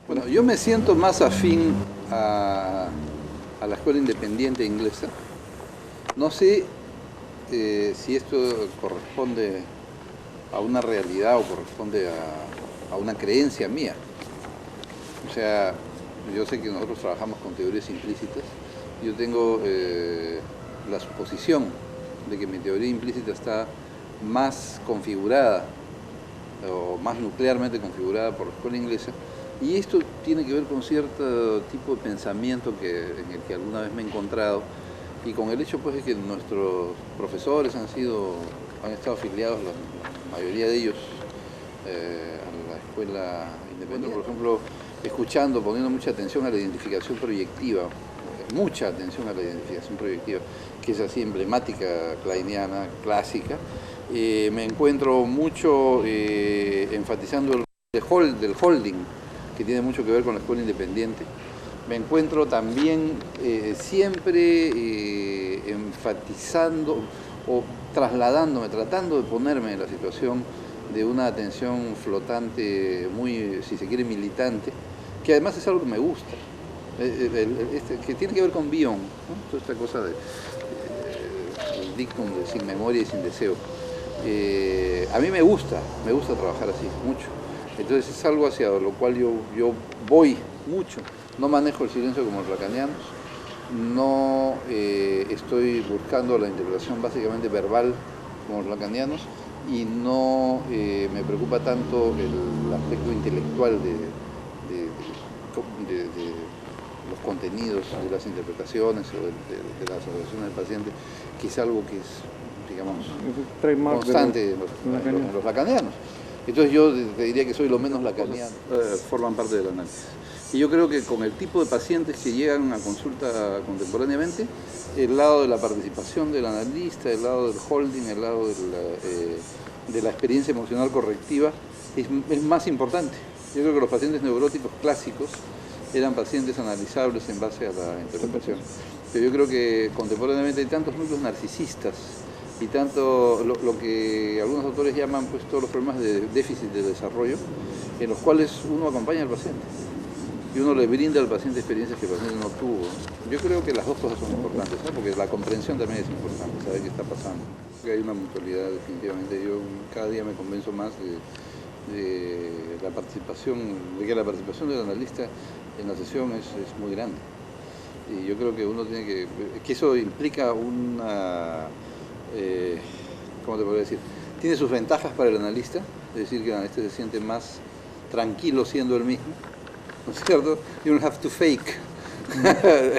Bueno, yo me siento más afín a la escuela independiente inglesa. No sé si esto corresponde a una realidad o corresponde a una creencia mía. O sea, yo sé que nosotros trabajamos con teorías implícitas. Yo tengo la suposición de que mi teoría implícita está más configurada o más nuclearmente configurada por la escuela inglesa, y esto tiene que ver con cierto tipo de pensamiento en el que alguna vez me he encontrado, y con el hecho pues de que nuestros profesores han estado afiliados, la mayoría de ellos, a la escuela independiente. Por ejemplo, poniendo mucha atención a la identificación proyectiva, mucha atención a la identificación proyectiva, que es así emblemática, kleiniana, clásica. Me encuentro mucho enfatizando el del holding, que tiene mucho que ver con la escuela independiente. Me encuentro también siempre enfatizando o trasladándome, tratando de ponerme en la situación de una atención flotante, muy, si se quiere, militante, que además es algo que me gusta, que tiene que ver con Bion, ¿no? Toda esta cosa del dictum de sin memoria y sin deseo. A mí me gusta trabajar así, mucho. Entonces es algo hacia lo cual yo voy mucho. No manejo el silencio como los lacanianos, no estoy buscando la interpretación básicamente verbal como los lacanianos, y no me preocupa tanto el aspecto intelectual de los contenidos de las interpretaciones o de las observaciones del paciente, que es algo que es, digamos, constante en los lacanianos. Entonces yo te diría que soy lo menos lacaniano. Forman parte del análisis. Y yo creo que con el tipo de pacientes que llegan a consulta contemporáneamente, el lado de la participación del analista, el lado del holding, el lado de la experiencia emocional correctiva es más importante. Yo creo que los pacientes neuróticos clásicos eran pacientes analizables en base a la interpretación. Pero yo creo que contemporáneamente hay tantos núcleos narcisistas y tanto lo que algunos autores llaman pues todos los problemas de déficit de desarrollo, en los cuales uno acompaña al paciente y uno le brinda al paciente experiencias que el paciente no tuvo. Yo creo que las dos cosas son importantes, ¿no? Porque la comprensión también es importante, saber qué está pasando. Creo que hay una mutualidad, definitivamente. Yo cada día me convenzo más de la participación, de que la participación del analista en la sesión es muy grande. Y yo creo que uno tiene que eso implica una, ¿cómo te podría decir? Tiene sus ventajas para el analista, es decir, que el analista se siente más tranquilo siendo el mismo, ¿no es cierto? You don't have to fake,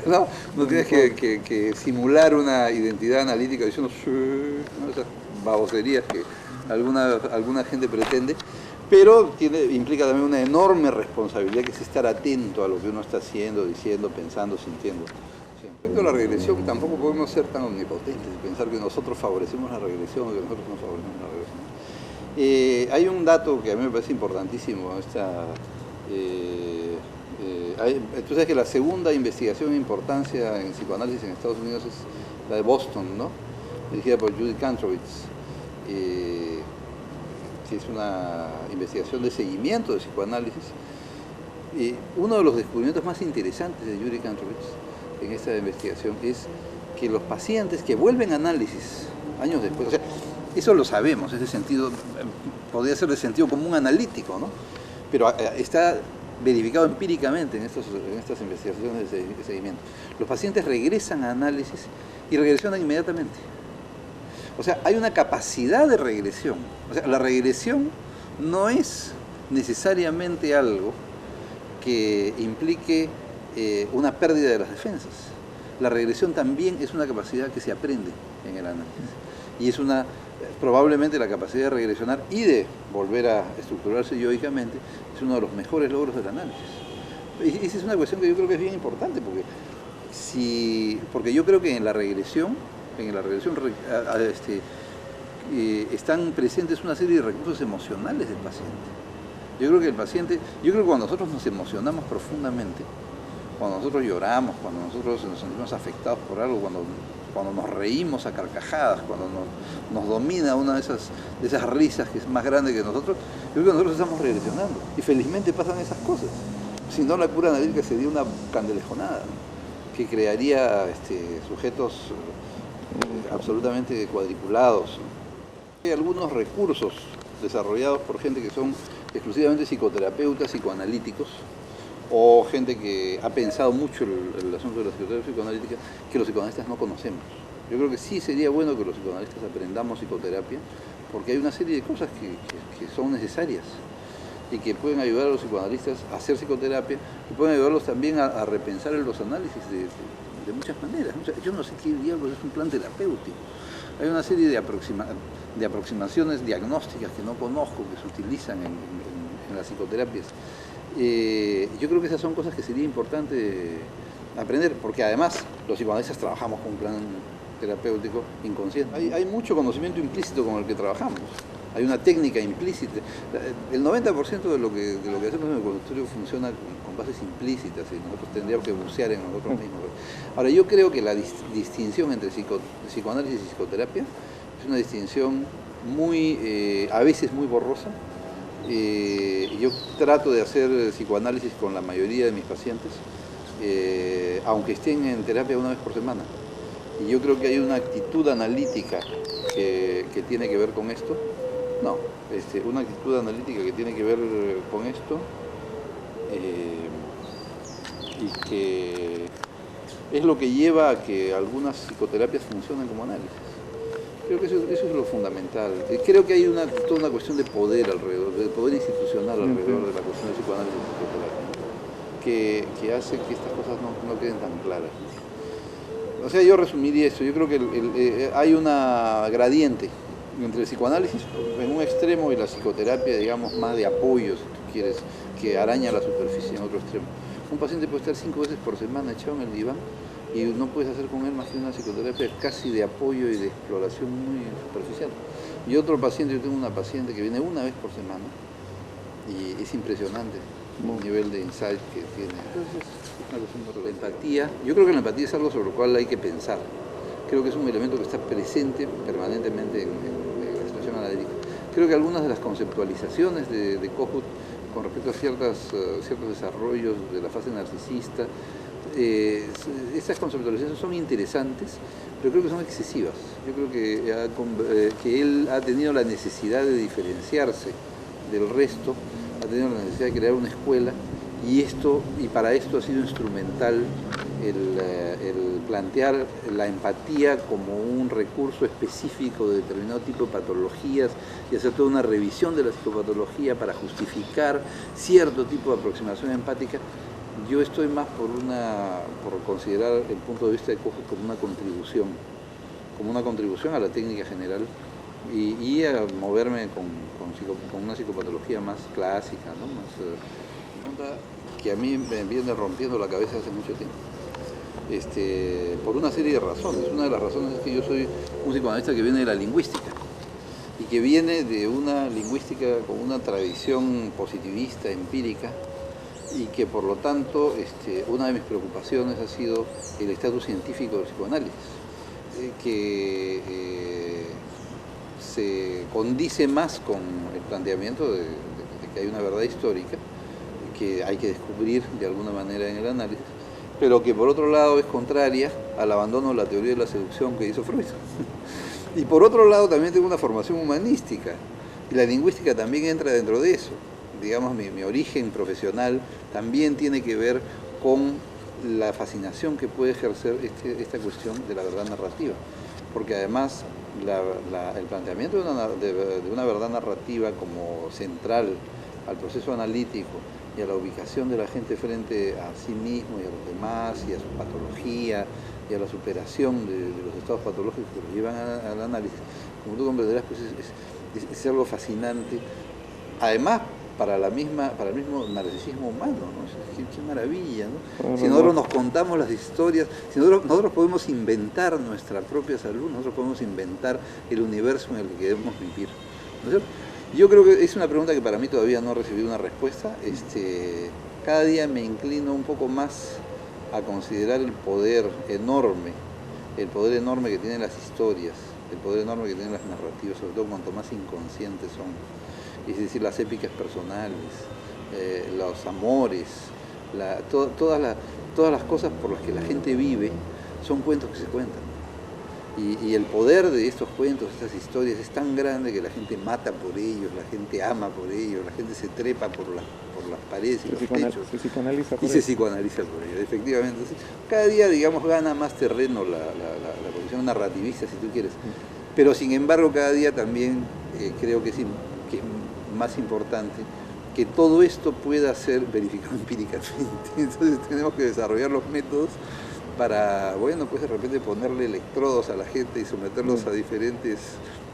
¿no? No tienes que simular una identidad analítica diciendo, ¿no? Esas baboserías que alguna gente pretende. Pero implica también una enorme responsabilidad, que es estar atento a lo que uno está haciendo, diciendo, pensando, sintiendo. Respecto a la regresión, tampoco podemos ser tan omnipotentes y pensar que nosotros favorecemos la regresión o que nosotros no favorecemos la regresión. Hay un dato que a mí me parece importantísimo. Tú sabes que la segunda investigación de importancia en psicoanálisis en Estados Unidos es la de Boston, ¿no? Dirigida por Judith Kantrowitz, que es una investigación de seguimiento de psicoanálisis. Uno de los descubrimientos más interesantes de Judith Kantrowitz en esta investigación es que los pacientes que vuelven a análisis años después, o sea, eso lo sabemos, ese sentido, podría ser de sentido común analítico, ¿no? Pero está verificado empíricamente en estas investigaciones de seguimiento. Los pacientes regresan a análisis y regresionan inmediatamente. O sea, hay una capacidad de regresión. O sea, la regresión no es necesariamente algo que implique una pérdida de las defensas. La regresión también es una capacidad que se aprende en el análisis. Y es probablemente la capacidad de regresionar y de volver a estructurarse yoicamente es uno de los mejores logros del análisis. Y esa es una cuestión que yo creo que es bien importante, porque yo creo que en la regresión están presentes una serie de recursos emocionales del paciente. Yo creo que cuando nosotros nos emocionamos profundamente, cuando nosotros lloramos, cuando nosotros nos sentimos afectados por algo, cuando nos reímos a carcajadas, cuando nos domina una de esas risas que es más grande que nosotros, yo creo que nosotros estamos regresionando. Y felizmente pasan esas cosas. Si no, la cura analítica sería una candelejonada, ¿no? Que crearía sujetos absolutamente cuadriculados. Hay algunos recursos desarrollados por gente que son exclusivamente psicoterapeutas, psicoanalíticos, o gente que ha pensado mucho el asunto de la psicoterapia psicoanalítica, que los psicoanalistas no conocemos. Yo creo que sí sería bueno que los psicoanalistas aprendamos psicoterapia, porque hay una serie de cosas que son necesarias y que pueden ayudar a los psicoanalistas a hacer psicoterapia y pueden ayudarlos también a repensar los análisis de muchas maneras. O sea, yo no sé qué diablos es un plan terapéutico. Hay una serie de aproximaciones diagnósticas que no conozco, que se utilizan en las psicoterapias. Yo creo que esas son cosas que sería importante aprender, porque además los psicoanalistas trabajamos con un plan terapéutico inconsciente. Hay mucho conocimiento implícito con el que trabajamos. Hay una técnica implícita. El 90% de lo que hacemos en el consultorio funciona con bases implícitas y nosotros tendríamos que bucear en nosotros mismos. Ahora, yo creo que la distinción entre psicoanálisis y psicoterapia es una distinción muy, a veces muy borrosa. Yo trato de hacer psicoanálisis con la mayoría de mis pacientes, aunque estén en terapia una vez por semana. Y yo creo que hay una actitud analítica que tiene que ver con esto. No, una actitud analítica que tiene que ver con esto y que es lo que lleva a que algunas psicoterapias funcionen como análisis. Creo que eso es lo fundamental. Creo que hay toda una cuestión de poder alrededor, de poder institucional alrededor de la cuestión de psicoanálisis y psicoterapia, que hace que estas cosas no queden tan claras. O sea, yo resumiría esto. Yo creo que hay una gradiente entre el psicoanálisis en un extremo y la psicoterapia, digamos, más de apoyo, si tú quieres, que araña la superficie en otro extremo. Un paciente puede estar 5 veces por semana echado en el diván y no puedes hacer con él más que una psicoterapia casi de apoyo y de exploración muy superficial. Y otro paciente, yo tengo una paciente que viene una vez por semana y es impresionante el nivel de insight que tiene. Entonces, la empatía, yo creo que la empatía es algo sobre lo cual hay que pensar. Creo que es un elemento que está presente permanentemente en la situación analítica. Creo que algunas de las conceptualizaciones de Kohut con respecto a ciertos desarrollos de la fase narcisista, estas conceptualizaciones son interesantes, pero creo que son excesivas. Yo creo que él ha tenido la necesidad de diferenciarse del resto, ha tenido la necesidad de crear una escuela, y para esto ha sido instrumental el plantear la empatía como un recurso específico de determinado tipo de patologías y hacer toda una revisión de la psicopatología para justificar cierto tipo de aproximación empática. Yo estoy más por considerar el punto de vista de Kohut como una contribución a la técnica general y a moverme con una psicopatología más clásica, ¿no? Que a mí me viene rompiendo la cabeza hace mucho tiempo, por una serie de razones. Una de las razones es que yo soy un psicoanalista que viene de la lingüística y que viene de una lingüística con una tradición positivista, empírica, y que por lo tanto una de mis preocupaciones ha sido el estatus científico del psicoanálisis, que se condice más con el planteamiento de que hay una verdad histórica que hay que descubrir de alguna manera en el análisis, pero que por otro lado es contraria al abandono de la teoría de la seducción que hizo Freud. Y por otro lado también tengo una formación humanística, y la lingüística también entra dentro de eso. Digamos, mi origen profesional también tiene que ver con la fascinación que puede ejercer esta cuestión de la verdad narrativa, porque además el planteamiento de una verdad narrativa como central al proceso analítico y a la ubicación de la gente frente a sí mismo y a los demás y a su patología y a la superación de los estados patológicos que los llevan al análisis, como tú comprenderás, pues es algo fascinante. Además, para el mismo narcisismo humano, ¿no? Qué maravilla, ¿no? Si nosotros nos contamos las historias, si nosotros podemos inventar nuestra propia salud, nosotros podemos inventar el universo en el que queremos vivir, ¿no es cierto? Yo creo que es una pregunta que para mí todavía no he recibido una respuesta. Cada día me inclino un poco más a considerar el poder enorme que tienen las historias, el poder enorme que tienen las narrativas, sobre todo cuanto más inconscientes son. Es decir, las épicas personales, los amores, todas las cosas por las que la gente vive son cuentos que se cuentan. Y el poder de estos cuentos, estas historias, es tan grande que la gente mata por ellos, la gente ama por ellos, la gente se trepa por las paredes y los techos. Se psicoanaliza por se psicoanaliza por ellos, efectivamente. Entonces, cada día, digamos, gana más terreno la posición narrativista, si tú quieres. Pero, sin embargo, cada día también creo que es más importante que todo esto pueda ser verificado empíricamente. Entonces, tenemos que desarrollar los métodos para, bueno, pues de repente ponerle electrodos a la gente y someterlos a diferentes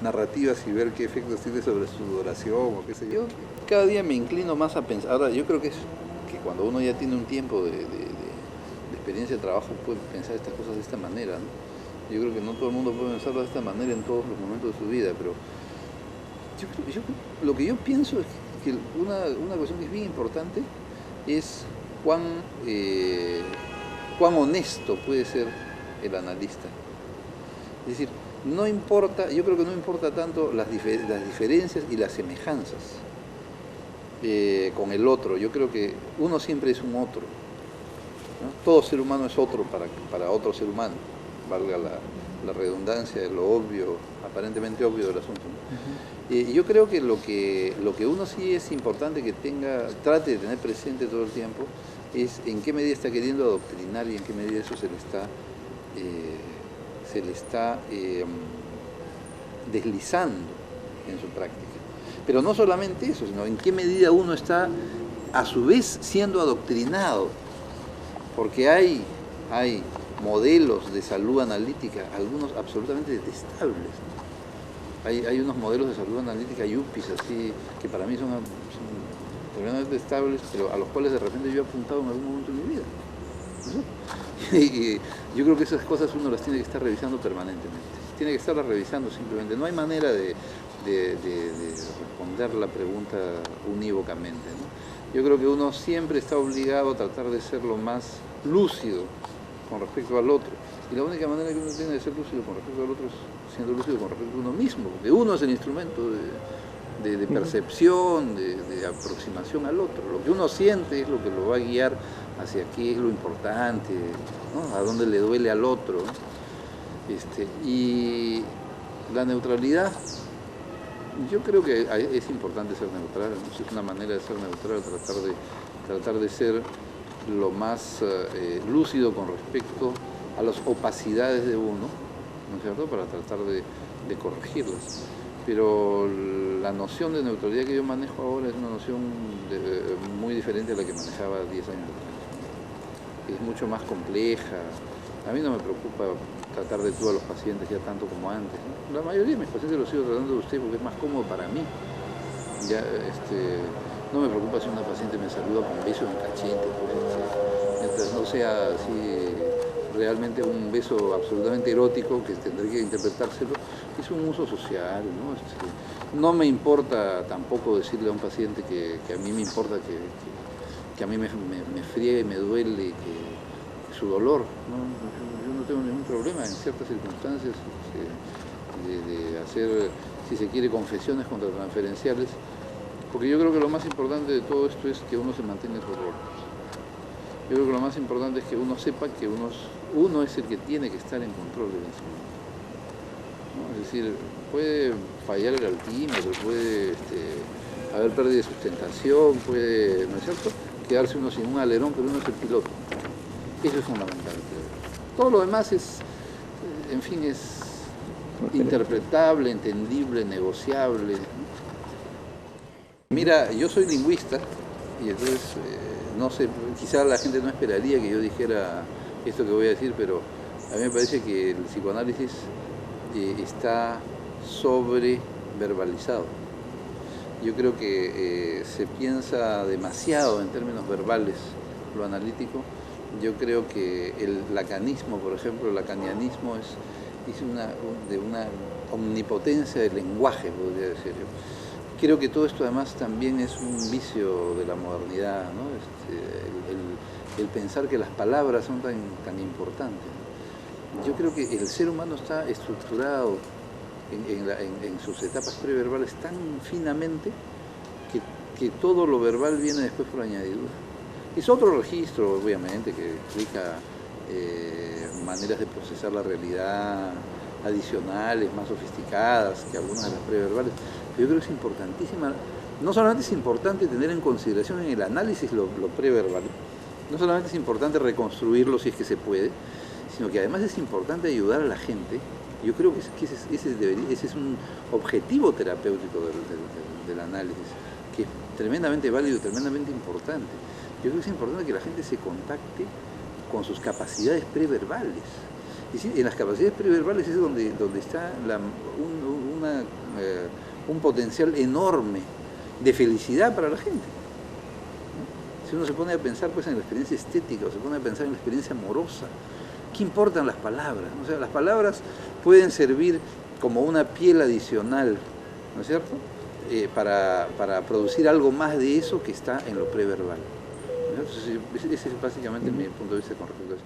narrativas y ver qué efectos tiene sobre su oración o qué sé yo. Cada día me inclino más a pensar, ahora yo creo que cuando uno ya tiene un tiempo de experiencia de trabajo puede pensar estas cosas de esta manera, ¿no? Yo creo que no todo el mundo puede pensarlo de esta manera en todos los momentos de su vida, pero lo que yo pienso es que una cuestión que es bien importante es cuán honesto puede ser el analista. Es decir, yo creo que no importa tanto las diferencias y las semejanzas con el otro. Yo creo que uno siempre es un otro, ¿no? Todo ser humano es otro para otro ser humano, valga la redundancia de lo obvio, aparentemente obvio del asunto, ¿no? Yo creo que lo que uno sí es importante que trate de tener presente todo el tiempo es en qué medida está queriendo adoctrinar y en qué medida eso se le está deslizando en su práctica. Pero no solamente eso, sino en qué medida uno está a su vez siendo adoctrinado, porque hay modelos de salud analítica, algunos absolutamente detestables, ¿no? Hay unos modelos de salud analítica yuppies así, que para mí son tremendamente estables, pero a los cuales de repente yo he apuntado en algún momento de mi vida, ¿no? Y yo creo que esas cosas uno las tiene que estar revisando permanentemente, tiene que estarlas revisando simplemente, no hay manera de responder la pregunta unívocamente, ¿no? Yo creo que uno siempre está obligado a tratar de ser lo más lúcido con respecto al otro, y la única manera que uno tiene de ser lúcido con respecto al otro es siendo lúcido con respecto a uno mismo, porque uno es el instrumento de percepción, de aproximación al otro. Lo que uno siente es lo que lo va a guiar hacia qué es lo importante, ¿no? A dónde le duele al otro, ¿no? Y la neutralidad, yo creo que es importante ser neutral, ¿no? Es una manera de ser neutral, tratar de ser lo más lúcido con respecto a las opacidades de uno, ¿no es cierto?, para tratar de corregirlas. Pero la noción de neutralidad que yo manejo ahora es una noción muy diferente a la que manejaba 10 años atrás. Es mucho más compleja. A mí no me preocupa tratar de tú a los pacientes ya tanto como antes, ¿no? La mayoría de mis pacientes los sigo tratando de usted porque es más cómodo para mí. Ya, no me preocupa si una paciente me saluda con besos en cachete, mientras no sea así realmente un beso absolutamente erótico que tendré que interpretárselo, es un uso social, ¿no? No me importa tampoco decirle a un paciente que a mí me importa que a mí me friegue y me duele que su dolor, ¿no? Yo no tengo ningún problema en ciertas circunstancias de hacer, si se quiere, confesiones contratransferenciales, porque yo creo que lo más importante de todo esto es que uno se mantenga en su rol. Yo creo que lo más importante es que uno sepa que uno es el que tiene que estar en control de sí mismo, ¿no? Es decir, puede fallar el altímetro, puede haber pérdida de sustentación, puede, ¿no es cierto?, quedarse uno sin un alerón, pero uno es el piloto. Eso es fundamental. Todo lo demás es, en fin, es interpretable, entendible, negociable. Mira, yo soy lingüista y entonces, no sé, quizá la gente no esperaría que yo dijera esto que voy a decir, pero a mí me parece que el psicoanálisis está sobreverbalizado. Yo creo que se piensa demasiado en términos verbales lo analítico. Yo creo que el lacanismo, por ejemplo, el lacanianismo es de una omnipotencia del lenguaje, podría decir yo. Creo que todo esto además también es un vicio de la modernidad, ¿no? El pensar que las palabras son tan importantes. Yo creo que el ser humano está estructurado en sus etapas preverbales tan finamente que todo lo verbal viene después por añadidura. Es otro registro, obviamente, que explica maneras de procesar la realidad adicionales, más sofisticadas que algunas de las preverbales. Pero yo creo que es importantísima, no solamente es importante tener en consideración en el análisis lo preverbal, no solamente es importante reconstruirlo si es que se puede, sino que además es importante ayudar a la gente. Yo creo que ese es un objetivo terapéutico del análisis, que es tremendamente válido, tremendamente importante. Yo creo que es importante que la gente se contacte con sus capacidades preverbales. Y sí, en las capacidades preverbales es donde está un potencial enorme de felicidad para la gente. Si uno se pone a pensar pues, en la experiencia estética, o se pone a pensar en la experiencia amorosa, ¿qué importan las palabras? O sea, las palabras pueden servir como una piel adicional, ¿no es cierto?, para producir algo más de eso que está en lo preverbal. Entonces, ese es básicamente mi punto de vista con respecto a eso.